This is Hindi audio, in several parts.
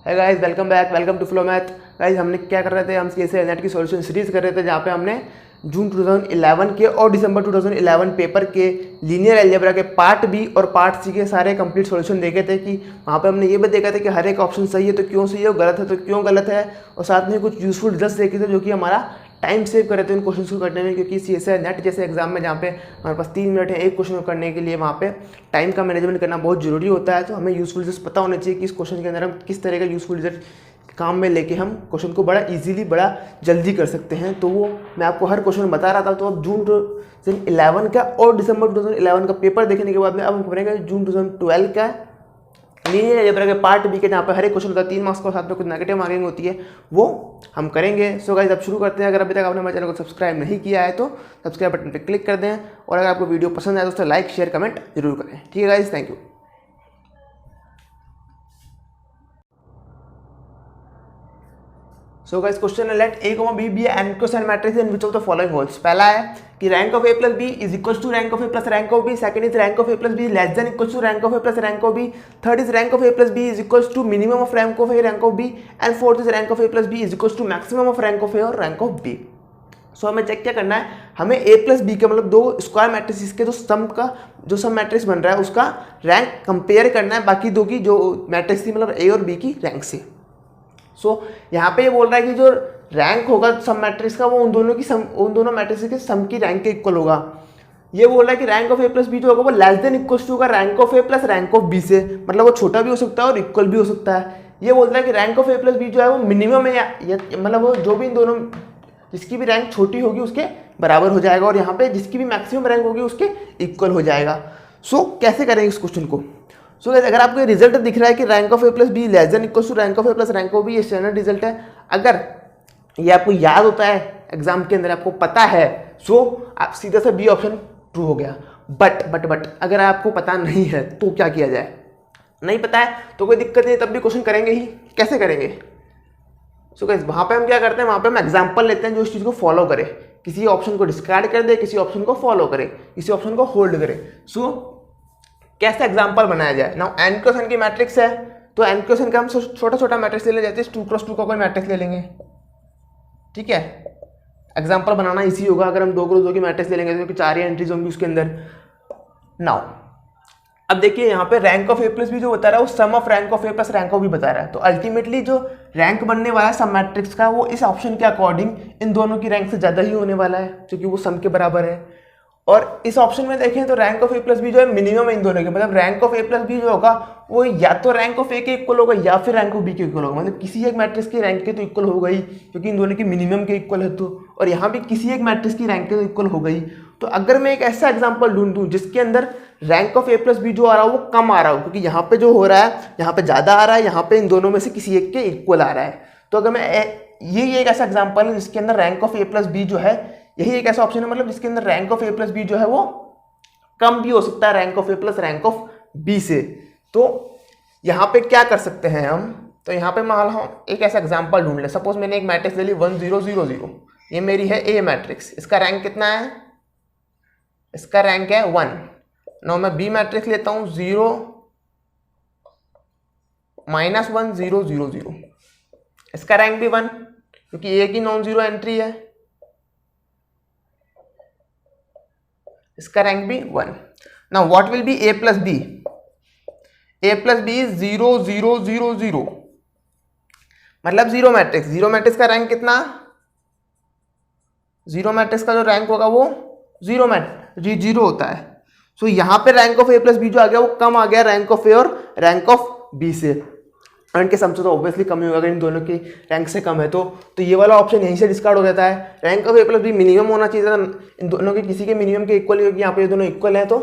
है guys, welcome back, welcome to flow math. Guys हमने क्या कर रहे थे, हम सीएसए नेट की सॉल्यूशन सीरीज कर रहे थे, जहाँ पे हमने जून 2011 के और दिसंबर 2011 पेपर के लीनियर अलजेब्रा के पार्ट बी और पार्ट सी के सारे कंप्लीट सॉल्यूशन देखे थे। कि वहाँ पे हमने ये भी देखा था कि हर एक ऑप्शन सही है तो क्यों सही है, और गलत है तो क्यों गलत है, और साथ में कुछ यूजफुल रिजल्ट्स देखे थे जो कि हमारा टाइम सेव कर रहे थे इन क्वेश्चन को करने में। क्योंकि सीएसए नेट जैसे एग्जाम में जहाँ पे हमारे पास 3 मिनट है एक क्वेश्चन को करने के लिए, वहाँ पे टाइम का मैनेजमेंट करना बहुत जरूरी होता है। तो हमें यूजफुल रिजल्ट पता होने चाहिए कि इस क्वेश्चन के अंदर हम किस तरह का यूजफुल रिजल्ट काम में लेके हम क्वेश्चन को बड़ा इजीली बड़ा जल्दी कर सकते हैं। तो वो मैं आपको हर क्वेश्चन बता रहा था। तो अब जून 2011 का और दिसंबर 2011 का पेपर देखने के बाद में अब हम करेंगे जून 2012 का लीनियर अलजेब्रा के पार्ट बी के, जहाँ पर हर एक क्वेश्चन का 3 मार्क्स का साथ में कुछ नेगेटिव मार्किंग होती है, वो हम करेंगे। सो गाइस अब शुरू करते हैं। अगर अभी तक आपने हमारे चैनल को सब्सक्राइब नहीं किया है तो सब्सक्राइब बटन पर क्लिक कर दें, और अगर आपको वीडियो पसंद आए तो उससे लाइक शेयर कमेंट जरूर करें। ठीक है guys, thank you. So guys question है, late a, b be an equation matrix in which of the following holds। पहला है कि rank of a plus B is equal to rank of a plus rank of b। Second is rank of a plus B less than equal to rank of a plus rank of b। Third is rank of a plus b is equal to minimum of rank of a rank of b। And fourth is rank of a plus b is equal to maximum of rank of a और रैंक ऑफ b। सो हमें चेक क्या करना है, हमें a प्लस बी का मतलब दो स्क्वायर मैट्रिक्स के जो सम मैट्रिक्स बन रहा है उसका रैंक कंपेयर करना है बाकी दो की जो मैट्रिक्स थी, मतलब a और b की रैंक से। सो यहाँ पे ये बोल रहा है कि जो रैंक होगा सब मैट्रिक्स का वो उन दोनों मैट्रिक्स के सम की रैंक के इक्वल होगा। ये बोल रहा है कि rank of a plus B जो होगा वो लेस देन इक्वल टू होगा rank of a plus rank of b से, मतलब वो छोटा भी हो सकता है और इक्वल भी हो सकता है। ये बोल रहा है कि rank of a plus B जो है वो मिनिमम है, मतलब वो जो भी इन दोनों जिसकी भी रैंक छोटी होगी उसके बराबर हो जाएगा, और यहाँ पे जिसकी भी मैक्सिमम रैंक होगी उसके इक्वल हो जाएगा। सो कैसे करेंगे इस क्वेश्चन को। सो अगर आपको ये रिजल्ट दिख रहा है कि rank of a plus B less than equal to rank of a plus rank of b, ये स्टैंडर्ड रिजल्ट है। अगर ये आपको याद होता है एग्जाम के अंदर, आपको पता है, सो आप सीधा सा बी ऑप्शन ट्रू हो गया। बट अगर आपको पता नहीं है तो क्या किया जाए। नहीं पता है तो कोई दिक्कत नहीं, तब भी क्वेश्चन करेंगे ही। कैसे करेंगे। सो गाइस वहाँ पे हम क्या करते हैं, वहाँ पे हम एग्जाम्पल लेते हैं जो इस चीज़ को फॉलो करे, किसी ऑप्शन को डिस्कार्ड कर दे, किसी ऑप्शन को फॉलो करे, किसी ऑप्शन को होल्ड करे। सो कैसे एग्जाम्पल बनाया जाए। नाउ n क्रॉस n की मैट्रिक्स है, तो n क्रॉस n का हम छोटा छोटा मैट्रिक्स ले लें, जैसे 2 क्रॉस 2 का कोई मैट्रिक्स ले लेंगे। ठीक है, एग्जाम्पल बनाना इजी होगा। अगर हम 2 क्रॉस 2 की मैट्रिक्स ले लेंगे तो 4 ही एंट्रीज होंगी उसके अंदर। नाउ अब देखिए यहाँ पे rank of a plus B जो बता रहा है वो sum of rank of a plus rank of b बता रहा है। तो अल्टीमेटली जो रैंक बनने वाला है सब मैट्रिक्स का वो इस ऑप्शन के अकॉर्डिंग इन दोनों की रैंक से ज़्यादा ही होने वाला है, क्योंकि वो सम के बराबर है। और इस ऑप्शन में देखें तो rank of a plus B जो है मिनिमम है इन दोनों के, मतलब rank of a plus B जो होगा वो या तो रैंक ऑफ a के इक्वल होगा या फिर रैंक ऑफ b के इक्वल होगा, मतलब किसी एक मैट्रिक्स की रैंक के तो इक्वल हो गई क्योंकि इन दोनों की मिनिमम के इक्वल है। तो और यहाँ भी किसी एक मैट्रिक्स की रैंक के तो इक्वल हो गई। तो अगर मैं एक ऐसा एग्जाम्पल ढूंढ दूँ जिसके अंदर rank of a plus B जो आ रहा है वो कम आ रहा हो, क्योंकि यहाँ पे जो हो रहा है यहाँ पे ज़्यादा आ रहा है, यहाँ पे इन दोनों में से किसी एक के इक्वल आ रहा है। तो अगर मैं ये एक ऐसा एग्जाम्पल है जिसके अंदर rank of a plus B जो है, यही एक ऐसा ऑप्शन है मतलब जिसके अंदर rank of a plus B जो है वो कम भी हो सकता है rank of a plus rank of b से। तो यहाँ पे क्या कर सकते हैं हम, तो यहाँ पे मान लो एक ऐसा एग्जाम्पल ढूंढ ले। सपोज मैंने एक मैट्रिक्स ले ली 1 0 0 0, ये मेरी है a मैट्रिक्स, इसका रैंक कितना है, इसका रैंक है 1। नाउ मैं b मैट्रिक्स लेता हूँ 0 -1 0 0 0, इसका रैंक भी 1 क्योंकि a की नॉन जीरो एंट्री है, इसका रैंक भी 1। Now what will be a plus B. a plus B is 0 0 0 0, मतलब जीरो मैट्रिक्स। जीरो मैट्रिक्स का रैंक कितना, जीरो मैट्रिक्स का जो रैंक होगा वो जीरो होता है। सो यहाँ पे rank of a plus B जो आ गया वो कम आ गया रैंक ऑफ a और रैंक ऑफ b से। और इनके सम से तो ऑब्वियसली कम ही होगा, अगर इन दोनों की रैंक से कम है तो ये वाला ऑप्शन यहीं से डिस्कार्ड हो जाता है। Rank of a plus B minimum होना चाहिए था, इन दोनों के किसी के मिनिमम के इक्वल ही होगी। यहाँ पे ये दोनों इक्वल है तो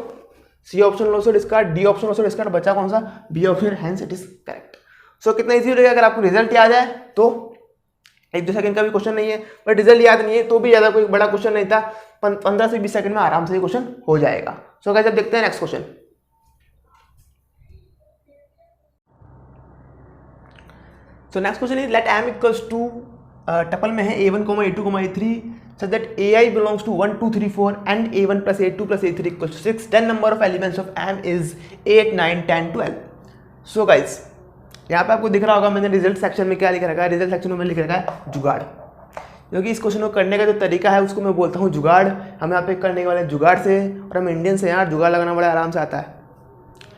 सी ऑप्शन लो से डिस्कार्ड, डी ऑप्शन लो से डिस्कार्ड, बचा कौन सा, B option, hence it is correct. So कितना ईजी हो जाएगा। अगर आपको रिजल्ट याद है तो 1-2 सेकंड का भी क्वेश्चन नहीं है, बट रिजल्ट याद नहीं है तो भी ज़्यादा कोई बड़ा क्वेश्चन नहीं था, 15 से 20 सेकंड में आराम से ये क्वेश्चन हो जाएगा। सो गाइस अब देखते हैं next question. So next question is let m equals to tuple में है a1, a2, a3 such that ai belongs to 1 2 3 4 and a1 plus a2 plus a3 equals to 6, then number of elements of m is 8 9 10 12। So guys यहाँ पे आपको दिख रहा होगा मैंने रिजल्ट सेक्शन में क्या लिख रखा है, रिजल्ट सेक्शन में मैंने लिख रखा है जुगाड़, क्योंकि इस क्वेश्चन को करने का जो तरीका है उसको मैं बोलता हूँ जुगाड़। हम यहाँ पे करने वाले जुगाड़ से, और हम इंडियन से यार जुगाड़ लगाना बड़ा आराम से आता है,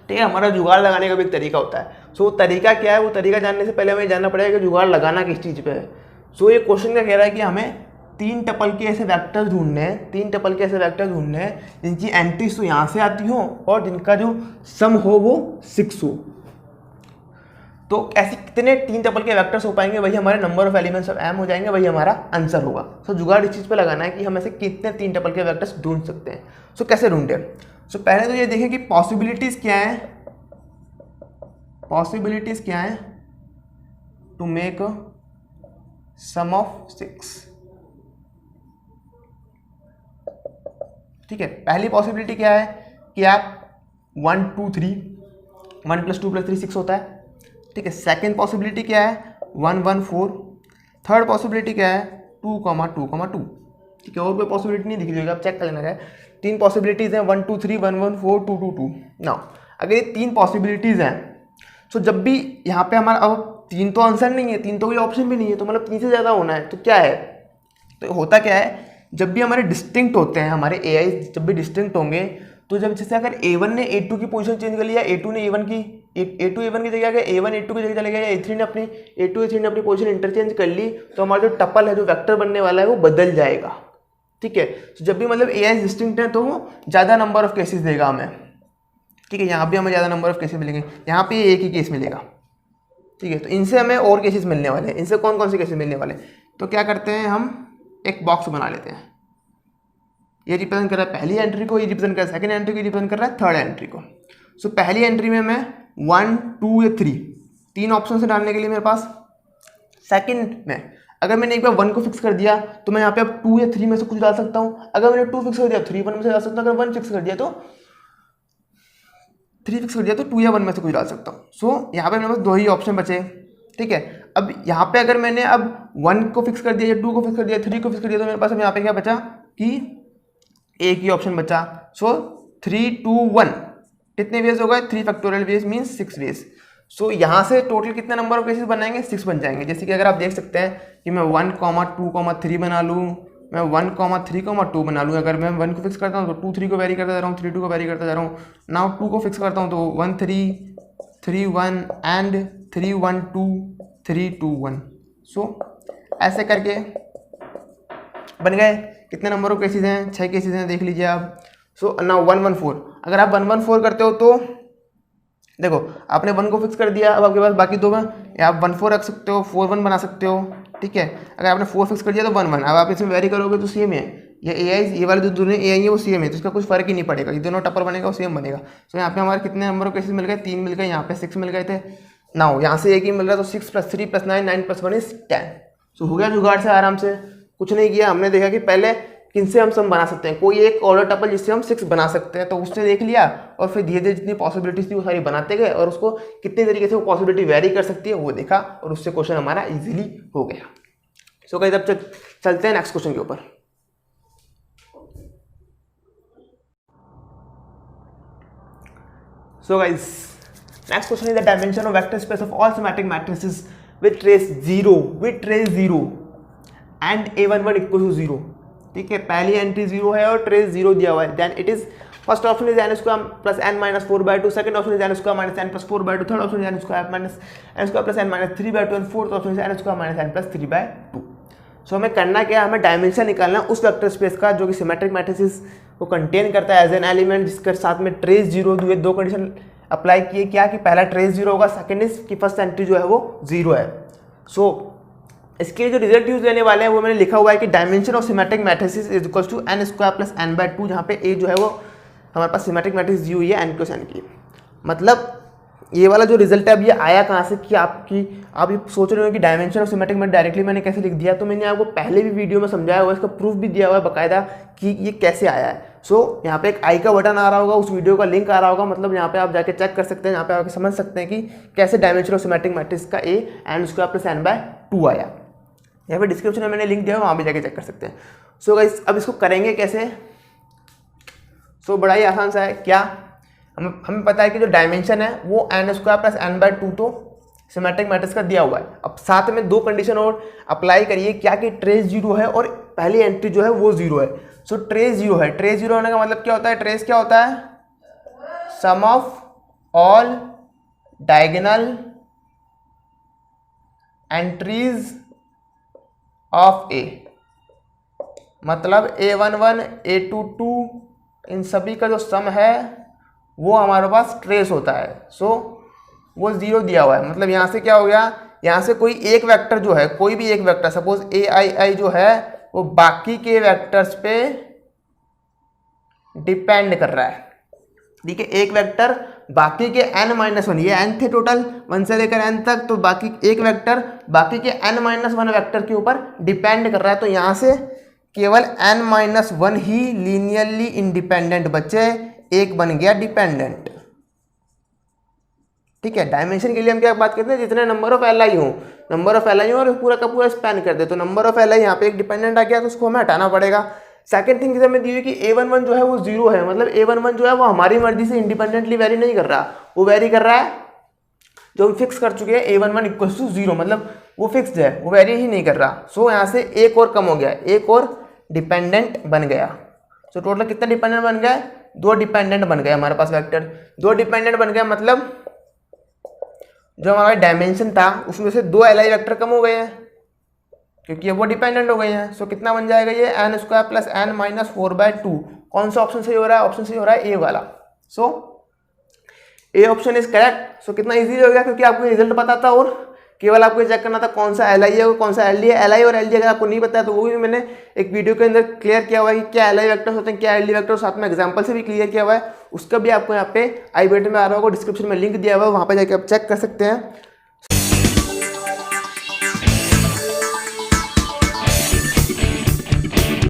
ठीक है। हमारा जुगाड़ लगाने का भी एक तरीका होता है। सो तरीका क्या है, वो तरीका जानने से पहले हमें जानना पड़ेगा कि जुगाड़ लगाना किस चीज़ पे है। सो ये क्वेश्चन क्या कह रहा है कि हमें 3 टपल के ऐसे वेक्टर्स ढूंढने हैं, 3 टपल के ऐसे वेक्टर्स ढूंढने हैं जिनकी एंट्रीज तो यहाँ से आती हो और जिनका जो सम हो वो 6 हो। तो ऐसे कितने 3 टपल के वेक्टर्स हो पाएंगे, वही हमारे number of elements of M हो जाएंगे, वही हमारा आंसर होगा। सो जुगाड़ इस चीज़ पे लगाना है कि हम ऐसे कितने 3 टपल के वेक्टर्स ढूंढ सकते हैं। सो कैसे ढूंढे, सो पहले तो ये देखें कि पॉसिबिलिटीज़ क्या है, पॉसिबिलिटीज़ क्या है टू मेक सम ऑफ 6, ठीक है। पहली पॉसिबिलिटी क्या है कि आप 1 2 3, 1 + 2 + 3 6 होता है, ठीक है। सेकेंड पॉसिबिलिटी क्या है 1 1 4, थर्ड पॉसिबिलिटी क्या है 2 2 2, ठीक है। और कोई पॉसिबिलिटी नहीं दिख रही होगी, आप चेक कर लेना है। 3 पॉसिबिलिटीज़ हैं 1 2 3 1 1 4 2 2 2। नाउ अगर ये 3 पॉसिबिलिटीज़ हैं, तो जब भी यहाँ पे हमारा अब 3 तो आंसर नहीं है, 3 तो कोई ऑप्शन भी नहीं है, तो मतलब 3 से ज़्यादा होना है, तो क्या है, तो होता क्या है जब भी हमारे डिस्टिंक्ट होते हैं, हमारे AI जब भी डिस्टिंक्ट होंगे, तो जब जैसे अगर A1 ने A2 की पोजीशन चेंज कर लिया, A2 ने A1 की A1 की जगह अगर A1 A2 की जगह चले गया, या A3 ने अपनी A3 ने अपनी पोजीशन इंटरचेंज कर ली, तो हमारा जो टपल है, जो वेक्टर बनने वाला है वो बदल जाएगा, ठीक है। तो जब भी मतलब AI डिस्टिंक्ट है तो वो ज़्यादा नंबर ऑफ केसेस देगा हमें, ठीक है। यहाँ भी हमें ज़्यादा नंबर ऑफ केसेस मिलेंगे, यहाँ पे एक ही केस मिलेगा, ठीक है। तो इनसे हमें और केसेस मिलने वाले हैं। इनसे कौन कौन से केसेस मिलने वाले हैं, तो क्या करते हैं हम एक बॉक्स बना लेते हैं। ये रिप्रेजेंट कर रहा है पहली एंट्री को, ये रिप्रेजेंट कर रहा है सेकंड एंट्री को, ये रिप्रेजेंट कर रहा है थर्ड एंट्री को। सो पहली एंट्री में मैं 1 2 या 3 3 ऑप्शन से डालने के लिए मेरे पास। सेकंड में अगर मैंने एक बार 1 को फिक्स कर दिया तो मैं यहाँ पे अब 2 या 3 में से कुछ डाल सकता हूँ। अगर मैंने 2 फिक्स कर दिया 3 1 में से डाल सकता हूँ, अगर 1 फिक्स कर दिया तो 3 फिक्स कर दिया तो 2 या 1 में से कुछ डाल सकता हूँ। सो यहाँ पे मेरे पास 2 ही ऑप्शन बचे, ठीक है। अब यहाँ पे अगर मैंने अब 1 को फिक्स कर दिया या 2 को फिक्स कर दिया, 3 को फिक्स कर दिया, तो मेरे पास अब यहाँ पे क्या बचा कि एक ही ऑप्शन बचा। सो 3 2 1 कितने वेज हो गए, 3 फैक्टोरियल वेज मीन्स 6 वेज। सो यहाँ से टोटल कितने नंबर ऑफ केसेस बनाएंगे, 6 बन जाएंगे। जैसे कि अगर आप देख सकते हैं कि मैं 1 2 3 बना लूँ, मैं 1 3 2 बना लूँ। अगर मैं 1 को फिक्स करता हूँ तो 2 3 को वेरी करता जा रहा हूँ, 3 2 को वेरी करता जा रहा हूँ। नाउ 2 को फिक्स करता हूँ तो 1 3 3 1 एंड 3 1 2 3 2 1। सो ऐसे करके बन गए। कितने नंबर ऑफ केसेस हैं, 6 केसेस हैं, देख लीजिए आप। सो नाउ 1 1 4, अगर आप 1 1 4 करते हो तो देखो आपने 1 को फिक्स कर दिया, अब आपके पास बाकी 2 में आप 1 4 रख सकते हो, 4 1 बना सकते हो, ठीक है। अगर आपने 4 फिक्स कर दिया तो 1 1, अब आप इसमें वेरी करोगे तो सेम है। ये ये वाले जो दोनों AI है वो सेम है, तो इसका कुछ फर्क ही नहीं पड़ेगा, ये दोनों टपर बनेगा वो सेम बनेगा। सो यहाँ पे हमारे कितने नंबर ऑफ केसेस मिल गए, 3 मिल गए, यहाँ पे 6 मिल गए थे। नाउ यहाँ से एक ही मिल रहा है, तो 6 + 3 + 9 9 + 1 = 10। सो हो गया जुगाड़ से आराम से। कुछ नहीं किया हमने, देखा कि पहले किनसे हम सम बना सकते हैं, कोई एक ऑर्डर टपल जिससे हम 6 बना सकते हैं, तो उससे देख लिया और फिर धीरे धीरे जितनी पॉसिबिलिटीज थी वो सारी बनाते गए और उसको कितने तरीके से वो पॉसिबिलिटी वेरी कर सकती है वो देखा और उससे क्वेश्चन हमारा इजीली हो गया। सो गाइस अब चलते हैं नेक्स्ट क्वेश्चन के ऊपर। So guys next question is the dimension of vector space of all symmetric matrices with trace 0 and A11 = 0, ठीक है। पहली एंट्री 0 है और ट्रेस 0 दिया हुआ है। Then it is first option is n² + n - 4/2, second option is n² - n + 4/2, third option is n² - n² + n - 3/2 and fourth option is n² - n + 3/2। So हमें करना क्या है, हमें डायमेंशन निकालना है उस वेक्टर स्पेस का जो कि सिमेट्रिक मैट्रिसेस को कंटेन करता है एज एन एलिमेंट, जिसके साथ में ट्रेस 0 हुए। 2 कंडीशन अप्लाई किए, क्या कि पहला ट्रेस 0 होगा, सेकंड इज कि फर्स्ट एंट्री जो है वो 0 है। सो इसके जो रिजल्ट यूज लेने वाले हैं वो मैंने लिखा हुआ है कि dimension of symmetric matrices is equal to n² + n/2, जहाँ पे a जो है वो हमारे पास सिमेट्रिक मैट्रिक्स दी हुई है n + n की। मतलब ये वाला जो रिजल्ट है अब ये आया कहाँ से कि आप ये सोच रहे हो कि dimension of symmetric matrix directly मैंने कैसे लिख दिया, तो मैंने आपको पहले भी वीडियो में समझाया हुआ है, इसका प्रूफ भी दिया हुआ है बाकायदा कि ये कैसे आया है। सो यहाँ पे एक आई का बटन आ रहा होगा, उस वीडियो का लिंक आ रहा होगा, मतलब यहाँ पे आप जाके चेक कर सकते हैं, यहाँ पे आके समझ सकते हैं कि कैसे डायमेंशन ऑफ सिमेट्रिक मैट्रिक्स का a n² + n/2 आया। यहाँ पे डिस्क्रिप्शन में मैंने लिंक दिया है, वहाँ भी जाके चेक कर सकते हैं। सो गाइस अब इसको करेंगे कैसे, सो बड़ा ही आसान सा है। क्या हमें पता है कि जो डायमेंशन है वो n² + n/2 तो सिमेट्रिक मैट्रिक्स का दिया हुआ है। अब साथ में दो कंडीशन और अप्लाई करिए, क्या कि ट्रेस जीरो है और पहली एंट्री जो है वो जीरो है। सो ट्रेस जीरो है, ट्रेस जीरो होने का मतलब क्या होता है, ट्रेस क्या होता है, sum of all diagonal entries of A, मतलब A11 A22 इन सभी का जो सम है वो हमारे पास ट्रेस होता है। सो वो जीरो दिया हुआ है, मतलब यहाँ से क्या हो गया, यहाँ से कोई एक वेक्टर जो है, कोई भी एक वेक्टर सपोज AI जो है वो बाकी के वेक्टर्स पे डिपेंड कर रहा है। ठीक है, एक वेक्टर बाकी के n-1, ये n थे टोटल 1 से लेकर n तक, तो बाकी एक वेक्टर बाकी के n-1 वेक्टर के ऊपर डिपेंड कर रहा है। तो यहाँ से केवल n-1 ही लीनियरली इंडिपेंडेंट बचे, एक बन गया डिपेंडेंट। ठीक है, डायमेंशन के लिए हम क्या बात करते हैं, जितने नंबर ऑफ एल आई हो और पूरा का पूरा स्पैन कर दे, तो नंबर ऑफ एल आई यहाँ पे एक डिपेंडेंट आ गया तो उसको हमें हटाना पड़ेगा। सेकंड थिंग हमें दी हुई कि A11 जो है वो जीरो है, मतलब A11 जो है वो हमारी मर्जी से इंडिपेंडेंटली वेरी नहीं कर रहा, वो वेरी कर रहा है जो हम फिक्स कर चुके हैं A11 इक्वल्स टू जीरो, मतलब वो फिक्स्ड है, वो वेरी ही नहीं कर रहा। सो यहाँ से एक और कम हो गया, एक और डिपेंडेंट बन गया। सो टोटल कितना डिपेंडेंट बन गया, दो डिपेंडेंट बन गए हमारे पास वेक्टर, दो डिपेंडेंट बन गया, मतलब जो हमारा डायमेंशन था उसमें से दो एल आई वेक्टर कम हो गए हैं क्योंकि अब वो डिपेंडेंट हो गए हैं। सो कितना बन जाएगा ये n² प्लस n-4/2। कौन सा ऑप्शन सही हो रहा है, ऑप्शन सही हो रहा है ए वाला। सो A option is correct. So कितना इजी हो गया क्योंकि आपको रिजल्ट पता था और केवल आपको चेक करना था कौन सा एल आई है और कौन सा एल डी है। एल आई और एल डी अगर आपको नहीं पता है तो वो भी मैंने एक वीडियो के अंदर क्लियर किया हुआ है कि क्या एल आई वैक्टर्स होते हैं, क्या एल डी वैक्टर्स, साथ में एग्जांपल से भी क्लियर किया हुआ है। उसका भी आपको यहाँ पे आई बटन में आ रहा होगा, डिस्क्रिप्शन में लिंक दिया हुआ है, वहाँ पे जाकर आप चेक कर सकते हैं।